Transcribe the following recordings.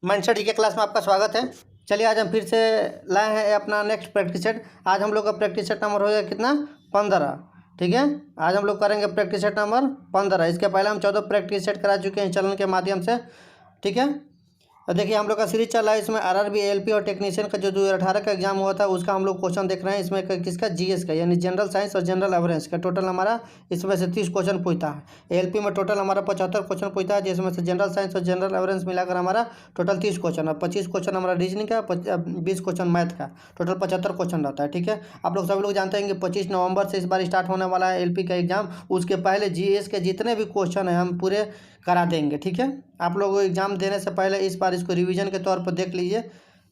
Mindset GK class में आपका स्वागत है। चलिए आज हम फिर से लाए हैं अपना नेक्स्ट प्रैक्टिस सेट। आज हम लोग का प्रैक्टिस सेट नंबर हो जाएगा कितना, 15। ठीक है, आज हम लोग करेंगे प्रैक्टिस सेट नंबर 15। इसके पहले हम 14 प्रैक्टिस सेट करा चुके हैं चलन के माध्यम से। ठीक है, तो देखिए हम लोग का सीरीज चल रहा है। इसमें आरआरबी एएलपी और टेक्नीशियन का जो 2018 का एग्जाम हुआ था उसका हम लोग क्वेश्चन देख रहे हैं। इसमें किसका, जीएस का, यानी जनरल साइंस और जनरल अवेयरनेस का टोटल हमारा इसमें से 30 क्वेश्चन पूछता है। एएलपी में टोटल हमारा 75 क्वेश्चन पूछता है, जिसमें से जनरल साइंस और जनरल अवेयरनेस मिलाकर हमारा टोटल 30 क्वेश्चन और 25 क्वेश्चन हमारा रीजनिंग का, 20 क्वेश्चन मैथ का, टोटल 75 क्वेश्चन रहता है। ठीक है, आप लोग सभी लोग जानते हैं कि 25 नवंबर से इस बार स्टार्ट होने वाला है एलपी का एग्जाम। उसके पहले जीएस के जितने भी क्वेश्चन हैं हम पूरे करा देंगे। ठीक है, आप लोग एग्जाम देने से पहले इस बार इसको रिवीजन के तौर पर देख लीजिए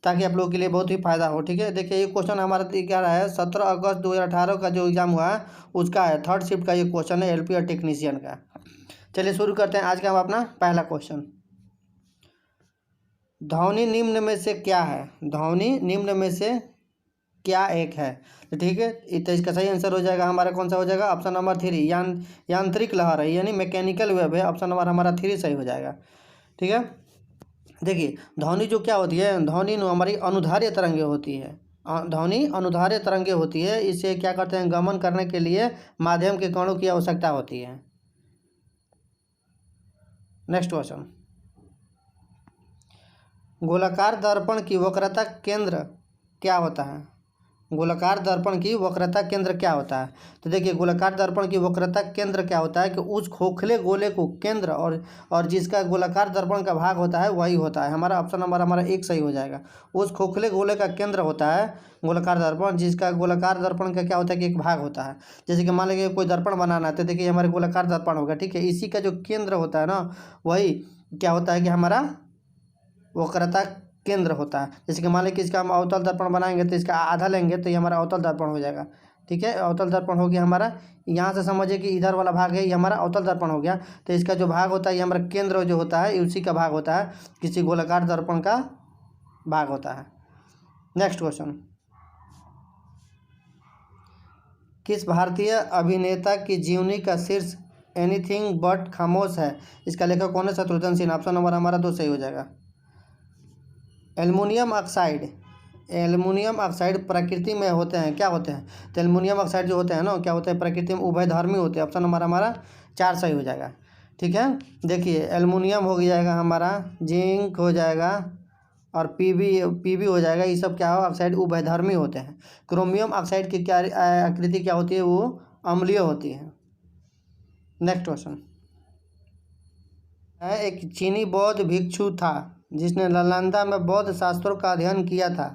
ताकि आप लोगों के लिए बहुत ही फायदा हो। ठीक है, देखिए ये क्वेश्चन हमारा क्या रहा है, 17 अगस्त 2018 का जो एग्जाम हुआ है उसका है, थर्ड शिफ्ट का ये क्वेश्चन है एलपी और टेक्नीशियन का। चलिए शुरू करते हैं आज का हम अपना पहला क्वेश्चन। ध्वनि निम्न में से क्या है, ध्वनि निम्न में से क्या एक है। तो ठीक है, तो इसका सही आंसर हो जाएगा हमारा कौन सा हो जाएगा, ऑप्शन नंबर 3, यांत्रिक लहर है, यानी मैकेनिकल वेव है। ऑप्शन नंबर हमारा 3 सही हो जाएगा। ठीक है, देखिए ध्वनि जो क्या होती है, ध्वनि हमारी अनुधार्य तरंगे होती है। ध्वनि अनुधार्य तरंगे होती है। इसे क्या करते हैं, गमन करने के लिए माध्यम के कणों की आवश्यकता होती है। नेक्स्ट क्वेश्चन, गोलाकार दर्पण की वक्रता केंद्र क्या होता है। गोलाकार दर्पण की वक्रता केंद्र क्या होता है। तो देखिए गोलाकार दर्पण की वक्रता केंद्र क्या होता है कि उस खोखले गोले को केंद्र और जिसका गोलाकार दर्पण का भाग होता है वही होता है। हमारा ऑप्शन नंबर हमारा 1 सही हो जाएगा। उस खोखले गोले का केंद्र होता है गोलाकार दर्पण, जिसका गोलाकार दर्पण का क्या होता है कि एक भाग होता है। जैसे कि मान लीजिए कोई दर्पण बनाना है तो देखिए हमारे गोलाकार दर्पण होगा। ठीक है, इसी का जो केंद्र होता है ना वही क्या होता है कि हमारा वक्रता केंद्र होता है। जैसे कि मान लीजिए कि इसका हम अवतल दर्पण बनाएंगे तो इसका आधा लेंगे तो ये हमारा अवतल दर्पण हो जाएगा। ठीक है, अवतल दर्पण हो गया हमारा। यहाँ से समझिए कि इधर वाला भाग है ये हमारा अवतल दर्पण हो गया। तो इसका जो भाग होता है ये हमारा केंद्र जो होता है उसी का भाग होता है, किसी गोलाकार दर्पण का भाग होता है। नेक्स्ट क्वेश्चन, किस भारतीय अभिनेता की जीवनी का शीर्ष एनीथिंग बट खामोश है। इसका लेखक कौन है, शत्रुघ्न सिन्हा। ऑप्शन नंबर हमारा 2 सही हो जाएगा। एल्युमिनियम ऑक्साइड, एल्युमिनियम ऑक्साइड प्रकृति में होते हैं, क्या होते हैं, तो एल्युमिनियम ऑक्साइड जो होते हैं ना क्या होते हैं, प्रकृति में उभयधर्मी होते हैं। ऑप्शन नंबर हमारा 4 सही हो जाएगा। ठीक है, देखिए एल्युमिनियम हो जाएगा हमारा, जिंक हो जाएगा और पीबी हो जाएगा। ये सब क्या हो, ऑक्साइड उभयधर्मी होते हैं। क्रोमियम ऑक्साइड की क्या आकृति क्या होती है, वो अम्लीय होती है। नेक्स्ट क्वेश्चन, एक चीनी बौद्ध भिक्षु था जिसने नालंदा में बौद्ध शास्त्रों का अध्ययन किया था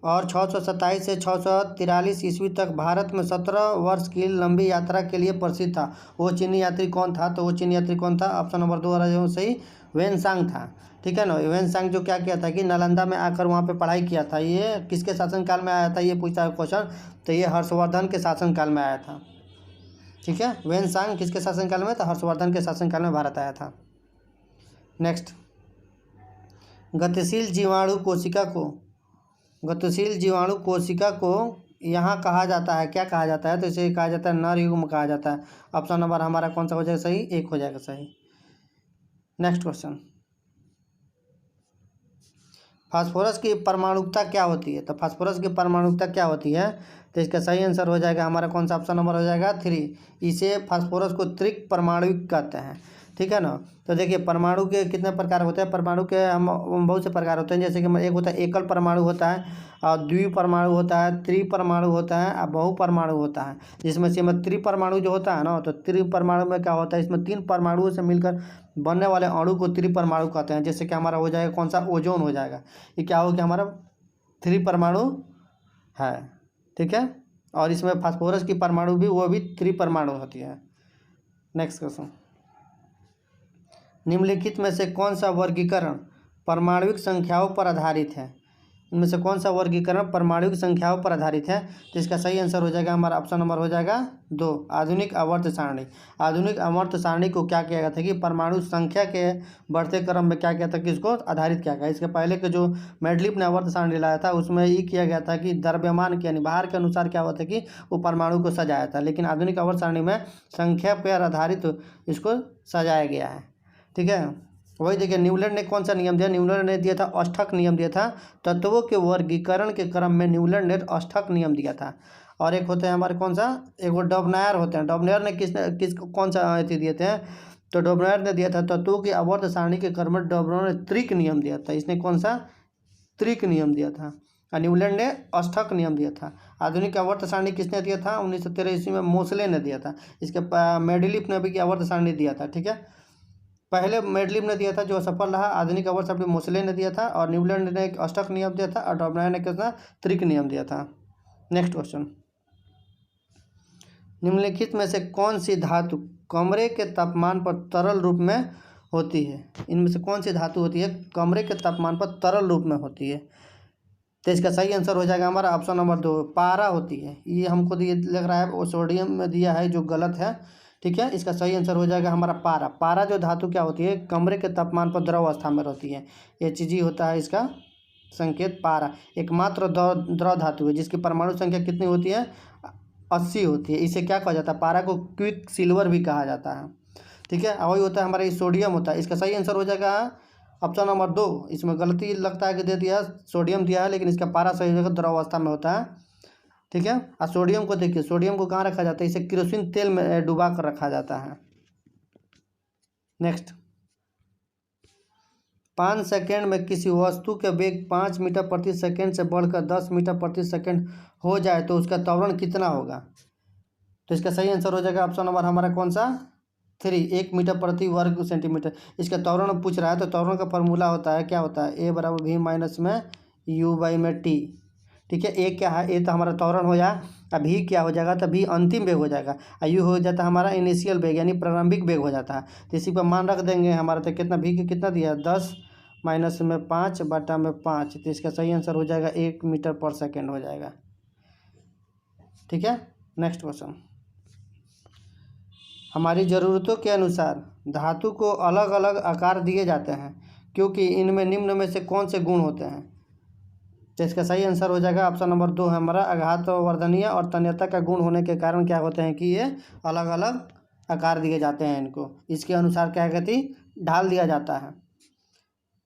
और 627 से 643 ईस्वी तक भारत में 17 वर्ष की लंबी यात्रा के लिए प्रसिद्ध था। वो चीनी यात्री कौन था, तो वो चीनी यात्री कौन था, ऑप्शन नंबर 2 वाला जो सही वेनसांग था। ठीक है ना, वेनसांग जो क्या किया था कि नालंदा में आकर वहाँ पे पढ़ाई किया था। ये किसके शासनकाल में आया था, ये पूछता है क्वेश्चन, तो ये हर्षवर्धन के शासनकाल में आया था। ठीक है, वेनसांग किसके शासनकाल में, तो हर्षवर्धन के शासनकाल में भारत आया था। नेक्स्ट, गतिशील जीवाणु कोशिका को यहाँ कहा जाता है, क्या कहा जाता है, तो इसे कहा जाता है नर युग्म कहा जाता है। ऑप्शन नंबर हमारा कौन सा हो जाएगा सही, 1 हो जाएगा सही। नेक्स्ट क्वेश्चन, फास्फोरस की परमाणुकता क्या होती है, तो फास्फोरस की परमाणुकता क्या होती है, तो इसका सही आंसर हो जाएगा हमारा कौन सा, ऑप्शन नंबर हो जाएगा 3। इसे फास्फोरस को त्रिक परमाणुक कहते हैं। ठीक है ना, तो देखिए परमाणु के कितने प्रकार होते हैं, परमाणु के हम बहुत से प्रकार होते हैं। जैसे कि एक होता है एकल परमाणु होता है और द्विपरमाणु होता है, त्रिपरमाणु होता है और बहुपरमाणु होता है। जिसमें से में त्रिपरमाणु जो होता है ना, तो त्रिपरमाणु में क्या होता है, इसमें 3 परमाणुओं से मिलकर बनने वाले अणु को त्रिपरमाणु कहते हैं। जैसे कि हमारा हो जाएगा कौन सा, ओजोन हो जाएगा। ये क्या हो गया हमारा 3 परमाणु है। ठीक है, और इसमें फास्फोरस की परमाणु भी वो भी 3 परमाणु होती है। नेक्स्ट क्वेश्चन, निम्नलिखित में से कौन सा वर्गीकरण परमाणुविक संख्याओं पर आधारित है। इनमें से कौन सा वर्गीकरण परमाणुविक संख्याओं पर आधारित है, तो इसका सही आंसर हो जाएगा हमारा ऑप्शन नंबर हो जाएगा 2, आधुनिक आवर्त सारणी। आधुनिक आवर्त सारणी को क्या किया गया था कि परमाणु संख्या के बढ़ते क्रम में क्या किया था कि इसको आधारित किया गया। इसके पहले के जो मेंडलीव ने आवर्त सारणी लाया था उसमें ये किया गया था कि द्रव्यमान के यानी भार के अनुसार क्या हुआ था कि वो परमाणु को सजाया था। लेकिन आधुनिक आवर्त सारणी में संख्या पर आधारित इसको सजाया गया है। ठीक है, वही देखिए न्यूलैंड ने कौन सा नियम दिया, न्यूलैंड ने दिया था अष्टक नियम दिया था। तत्वों के वर्गीकरण के क्रम में न्यूलैंड ने अष्टक नियम दिया था। और एक होते हैं हमारे कौन सा, एक वो डॉबनायर होते हैं। डॉबनायर ने किस कौन सा अथी दिए थे, तो डॉबनायर ने दिया था तत्वों की आवर्त सारणी के क्रम में डॉबनायर ने त्रिक नियम दिया था। इसने कौन सा, त्रिक नियम दिया था। और न्यूलैंड ने अष्टक नियम दिया था। आधुनिक आवर्त सारणी किसने दिया था, 1913 ईस्वी में मोसले ने दिया था। इसके मेंडलीफ ने भी आवर्त सारणी दिया था। ठीक है, पहले मेंडलीफ ने दिया था जो असफल रहा। आधुनिक आवर्त सारणी मोसले ने दिया था, और न्यूलैंड ने एक अष्टक नियम दिया था, और डॉबनायर ने कितना, त्रिक नियम दिया था। नेक्स्ट क्वेश्चन, निम्नलिखित में से कौन सी धातु कमरे के तापमान पर तरल रूप में होती है। इनमें से कौन सी धातु होती है कमरे के तापमान पर तरल रूप में होती है। तो इसका सही आंसर हो जाएगा हमारा ऑप्शन नंबर 2, पारा होती है। ये हमको ये लग रहा है वो सोडियम में दिया है जो गलत है। ठीक है, इसका सही आंसर हो जाएगा हमारा पारा। पारा जो धातु क्या होती है, कमरे के तापमान पर द्रव अवस्था में रहती है। Hg होता है इसका संकेत पारा। एकमात्र द्रव धातु है जिसकी परमाणु संख्या कितनी होती है, 80 होती है। इसे क्या कहा जाता है, पारा को क्विक सिल्वर भी कहा जाता है। ठीक है, वही होता है हमारा ये सोडियम होता है। इसका सही आंसर हो जाएगा ऑप्शन नंबर 2। इसमें गलती लगता है कि दे दिया, सोडियम दिया है, लेकिन इसका पारा सही जगह द्रव अवस्था में होता है। ठीक है, और सोडियम को देखिए, सोडियम को कहाँ रखा जाता है, इसे केरोसिन तेल में डुबा कर रखा जाता है। नेक्स्ट, 5 सेकेंड में किसी वस्तु के वेग 5 मीटर प्रति सेकेंड से बढ़कर 10 मीटर प्रति सेकेंड हो जाए तो उसका त्वरण कितना होगा। तो इसका सही आंसर हो जाएगा ऑप्शन नंबर हमारा कौन सा, 3, 1 मीटर प्रति वर्ग सेंटीमीटर। इसका त्वरण पूछ रहा है, तो त्वरण का फॉर्मूला होता है, क्या होता है, ए बराबर भी माइनस में यू बाई में टी। ठीक है, ए क्या है, ए तो हमारा त्वरण हो जाए, अब भी क्या हो जाएगा, तो भी अंतिम वेग हो जाएगा, और यू हो जाता है हमारा इनिशियल वेग यानी प्रारंभिक वेग हो जाता है। तो इसी पर मान रख देंगे हमारा, तो कितना भी कितना दिया, 10 माइनस में 5 बटा में 5। तो इसका सही आंसर हो जाएगा 1 मीटर पर सेकेंड हो जाएगा। ठीक है, नेक्स्ट क्वेश्चन, हमारी ज़रूरतों के अनुसार धातु को अलग अलग आकार दिए जाते हैं क्योंकि इनमें निम्न में से कौन से गुण होते हैं। तो इसका सही आंसर हो जाएगा ऑप्शन नंबर 2 है हमारा, आघात वर्धनीय और तन्यता का गुण होने के कारण क्या होते हैं कि ये अलग अलग आकार दिए जाते हैं। इनको इसके अनुसार क्या कहती, ढाल दिया जाता है।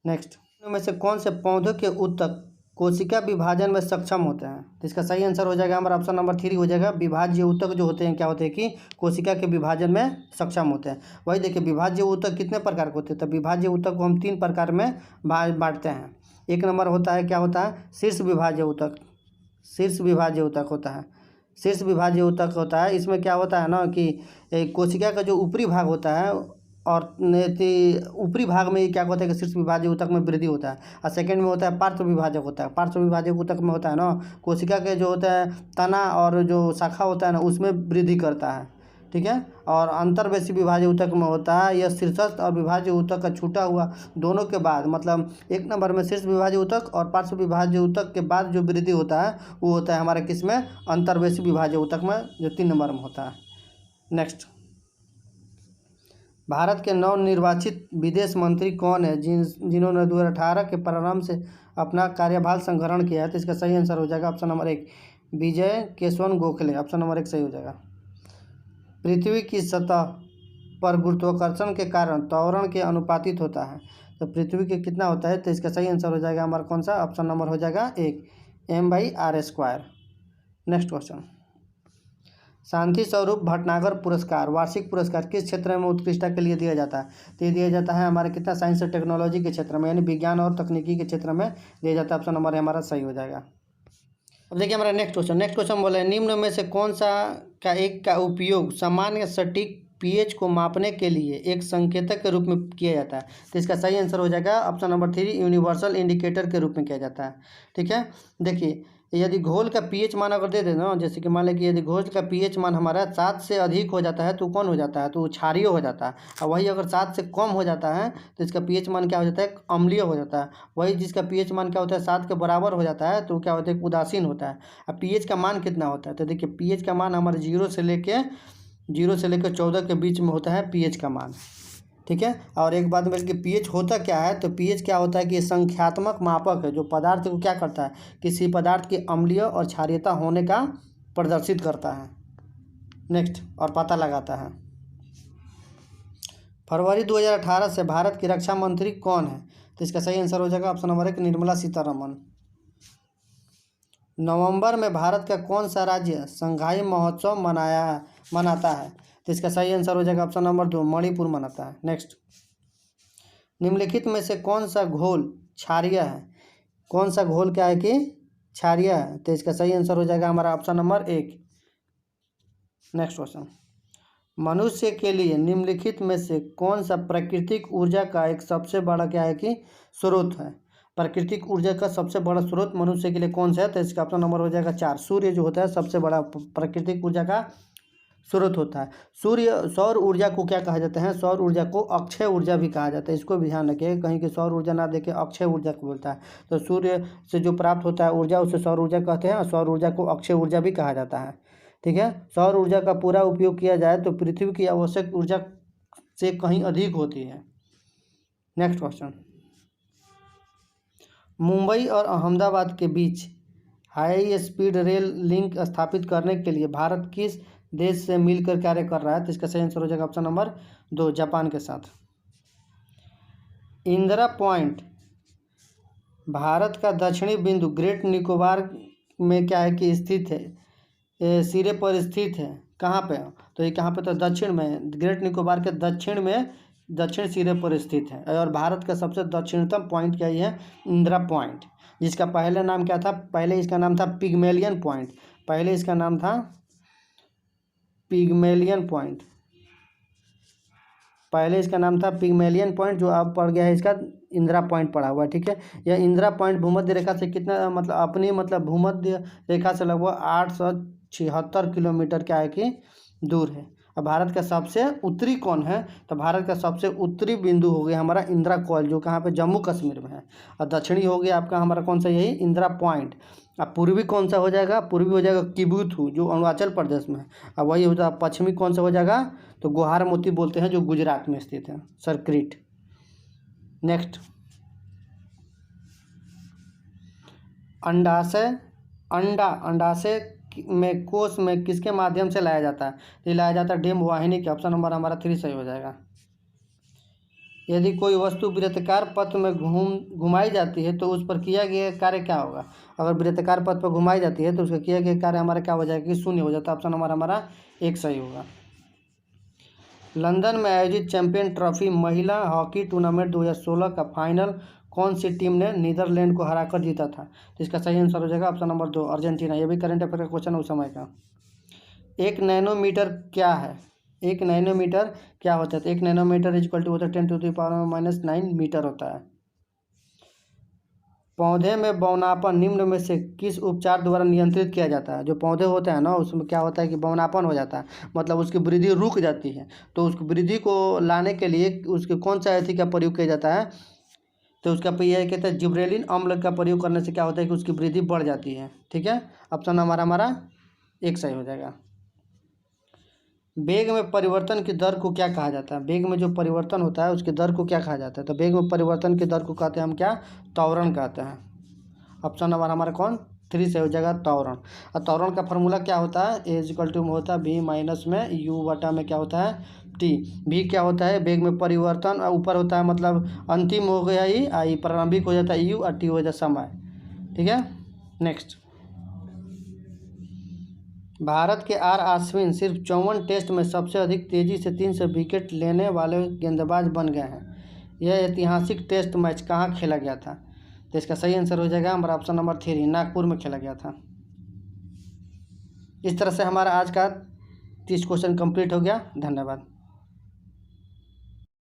नेक्स्ट, इनमें से कौन से पौधों के ऊतक कोशिका विभाजन में सक्षम होते हैं। तो इसका सही आंसर हो जाएगा हमारा ऑप्शन नंबर 3 हो जाएगा, विभाज्य ऊतक जो होते हैं क्या होते हैं कि कोशिका के विभाजन में सक्षम होते हैं। वही देखिए विभाज्य ऊतक कितने प्रकार के होते हैं, तो विभाज्य ऊतक को हम 3 प्रकार में बांटते हैं। एक नंबर होता है क्या होता है, शीर्ष विभाज्य ऊतक। शीर्ष विभाज्य ऊतक होता है, शीर्ष विभाज्य ऊतक होता है। इसमें क्या होता है ना कि कोशिका का जो ऊपरी भाग होता है और ऊपरी भाग में क्या होता है कि शीर्ष विभाज्य ऊतक में वृद्धि होता है। और सेकंड में होता है पार्श्व विभाजक होता है। पार्श्व विभाजक ऊतक में होता है ना कोशिका के जो होता है तना और जो शाखा होता है ना उसमें वृद्धि करता है। ठीक है, और अंतर्वेशी विभाज्य ऊतक में होता है यह शीर्षस्थ और विभाज्य ऊतक का छूटा हुआ दोनों के बाद, मतलब एक नंबर में शीर्ष विभाज्य ऊतक और पार्श्व विभाज्य ऊतक के बाद जो वृद्धि होता है वो होता है हमारे किस में, अंतर्वेशी विभाज्य ऊतक में, जो 3 नंबर में होता है। नेक्स्ट, भारत के नवनिर्वाचित विदेश मंत्री कौन है जिन्होंने 2018 के प्रारंभ से अपना कार्यभार संग्रहण किया है। तो इसका सही आंसर हो जाएगा ऑप्शन नंबर 1, विजय केशवन गोखले। ऑप्शन नंबर 1 सही हो जाएगा। पृथ्वी की सतह पर गुरुत्वाकर्षण के कारण त्वरण के अनुपातिक होता है। तो पृथ्वी के कितना होता है, तो इसका सही आंसर हो जाएगा हमारा कौन सा, ऑप्शन नंबर हो जाएगा 1, m/r²। Next question, Shanti Swarup Bhatnagar पुरस्कार वार्षिक पुरस्कार किस क्षेत्र में उत्कृष्टता के लिए दिया जाता है। तो ये दिया जाता है हमारे कितना, साइंस और टेक्नोलॉजी के क्षेत्र में यानी विज्ञान और तकनीकी के क्षेत्र में दिया जाता है। ऑप्शन नंबर हमारा सही हो जाएगा। अब देखिए हमारा नेक्स्ट क्वेश्चन बोला है निम्न में से कौन सा का उपयोग सामान्य सटीक pH को मापने के लिए एक संकेतक के रूप में किया जाता है। तो इसका सही आंसर हो जाएगा ऑप्शन नंबर 3, यूनिवर्सल इंडिकेटर के रूप में किया जाता है। ठीक है, देखिए यदि घोल का pH मान अगर दे देना, जैसे कि मान लें कि यदि घोल का pH मान हमारा 7 से अधिक हो जाता है तो कौन हो जाता है, तो क्षारीय हो जाता है। और वही अगर 7 से कम हो जाता है तो इसका pH मान क्या हो जाता है, अम्लीय हो जाता है। वही जिसका pH मान क्या होता है 7 के बराबर हो जाता है तो क्या होता है, उदासीन होता है। अब pH का मान कितना होता है, तो देखिए pH का मान हमारे 0 से लेकर 14 के बीच में होता है pH का मान। ठीक है, और एक बात में कि pH होता क्या है, तो pH क्या होता है कि संख्यात्मक मापक है जो पदार्थ को क्या करता है, किसी पदार्थ की अम्लीय और क्षारीयता होने का प्रदर्शित करता है। नेक्स्ट, और पता लगाता है। फरवरी 2018 से भारत की रक्षा मंत्री कौन है? तो इसका सही आंसर हो जाएगा ऑप्शन नंबर 1 निर्मला सीतारमन। नवंबर में भारत का कौन सा राज्य संघाई महोत्सव मनाता है? तो इसका सही आंसर हो जाएगा ऑप्शन नंबर 2 मणिपुर मनाता है। नेक्स्ट, निम्नलिखित में से कौन सा घोल क्षारीय है? कौन सा घोल क्या है कि क्षारीय है? तो इसका सही आंसर हो जाएगा हमारा ऑप्शन नंबर 1। नेक्स्ट क्वेश्चन, मनुष्य के लिए निम्नलिखित में से कौन सा प्राकृतिक ऊर्जा का एक सबसे बड़ा क्या है कि स्रोत है? प्राकृतिक ऊर्जा का सबसे बड़ा स्रोत मनुष्य के लिए कौन सा है? तो इसका ऑप्शन नंबर हो जाएगा 4 सूर्य जो होता है सबसे बड़ा प्राकृतिक ऊर्जा का स्रोत होता है। सौर ऊर्जा को क्या कहा जाता है? सौर ऊर्जा को अक्षय ऊर्जा भी कहा जाता है। इसको भी ध्यान रखिए, कहीं की सौर ऊर्जा ना देखे अक्षय ऊर्जा को बोलता है। तो सूर्य से जो प्राप्त होता है ऊर्जा उसे सौर ऊर्जा कहते हैं और सौर ऊर्जा को अक्षय ऊर्जा भी कहा जाता है। ठीक है, सौर ऊर्जा का पूरा उपयोग किया जाए तो पृथ्वी की आवश्यक ऊर्जा से कहीं अधिक होती है। नेक्स्ट क्वेश्चन, मुंबई और अहमदाबाद के बीच हाई स्पीड रेल लिंक स्थापित करने के लिए भारत किस देश से मिलकर कार्य कर रहा है? तो इसका सही आंसर हो जाएगा ऑप्शन नंबर 2 जापान के साथ। इंदिरा पॉइंट भारत का दक्षिणी बिंदु ग्रेट निकोबार में क्या है कि स्थित है, सिरे पर स्थित है। कहाँ पे? तो ये कहाँ पे? तो दक्षिण में, ग्रेट निकोबार के दक्षिण में, दक्षिण सिरे पर स्थित है। और भारत का सबसे दक्षिणतम पॉइंट क्या है? इंदिरा पॉइंट, जिसका पहले नाम क्या था? पहले इसका नाम था पिग्मेलियन पॉइंट। पहले इसका नाम था पिग्मेलियन पॉइंट। पहले इसका नाम था पिग्मेलियन पॉइंट, जो अब पड़ गया है इसका इंदिरा पॉइंट पड़ा हुआ है। ठीक है, यह इंदिरा पॉइंट भूमध्य रेखा से कितना मतलब अपनी मतलब भूमध्य रेखा से लगभग 876 किलोमीटर क्या है कि दूर है। अब भारत का सबसे उत्तरी कौन है? तो भारत का सबसे उत्तरी बिंदु हो गया हमारा इंदिरा कॉइल, जो कहाँ पे? जम्मू कश्मीर में है। और दक्षिणी हो गया आपका हमारा कौन सा? यही इंदिरा पॉइंट। अब पूर्वी कौन सा हो जाएगा? पूर्वी हो जाएगा किबुथु, जो अरुणाचल प्रदेश में है। अब वही हो जाएगा पश्चिमी कौन सा हो जाएगा? तो गुहार मोती बोलते हैं, जो गुजरात में स्थित है, सर्किट। नेक्स्ट, अंडाशय में कोष में किसके माध्यम से लाया जाता है? ये लाया जाता है डिम्ब वाहिनी के। ऑप्शन नंबर हमारा 3 सही हो जाएगा। यदि कोई वस्तु वृत्ताकार पथ में घुमाई जाती है तो उस पर किया गया कार्य क्या होगा? अगर वृत्ताकार पथ पर घुमाई जाती है तो उसका किया गया कार्य हमारा क्या हो जाएगा कि 0 हो जाता है। ऑप्शन नंबर हमारा 1 सही होगा। लंदन में आयोजित चैंपियन ट्रॉफी महिला हॉकी टूर्नामेंट 2016 का फाइनल कौन सी टीम ने नीदरलैंड को हराकर जीता था? तो इसका सही आंसर हो जाएगा ऑप्शन नंबर 2 अर्जेंटीना। ये भी करंट अफेयर का क्वेश्चन है उस समय का। 1 नैनोमीटर क्या है? 1 नैनोमीटर क्या होता है? तो 1 नैनोमीटर इक्वल टू होता है 10⁻⁻⁹ मीटर होता है। पौधे में बौनापन निम्न में से किस उपचार द्वारा नियंत्रित किया जाता है? जो पौधे होते हैं ना, उसमें क्या होता है कि बौनापन हो जाता है, मतलब उसकी वृद्धि रुक जाती है। तो उस वृद्धि को लाने के लिए उसके कौन सा एथी का प्रयोग किया जाता है? तो उसका यह कहते हैं जिब्रेलिन अम्ल का प्रयोग करने से क्या होता है कि उसकी वृद्धि बढ़ जाती है। ठीक है, ऑप्शन हमारा 1 सही हो जाएगा। वेग में परिवर्तन की दर को क्या कहा जाता है? वेग में जो परिवर्तन होता है उसकी दर को क्या कहा जाता है? तो वेग में परिवर्तन की दर को कहते हैं हम क्या? त्वरण कहते हैं। ऑप्शन नंबर हमारा कौन? 3 सही हो जाएगा त्वरण। और त्वरण का फॉर्मूला क्या होता है? A = होता है V माइनस में U बटा में क्या होता है? T। V क्या होता है? वेग में परिवर्तन, ऊपर होता है मतलब अंतिम हो गया ही, आई प्रारंभिक हो जाता है U और T हो जाता है समय। ठीक है, नेक्स्ट, भारत के आर अश्विन सिर्फ 54 टेस्ट में सबसे अधिक तेजी से 300 विकेट लेने वाले गेंदबाज बन गए हैं। यह ऐतिहासिक टेस्ट मैच कहाँ खेला गया था? तो इसका सही आंसर हो जाएगा हमारा ऑप्शन नंबर 3 नागपुर में खेला गया था। इस तरह से हमारा आज का 30 क्वेश्चन कंप्लीट हो गया। धन्यवाद।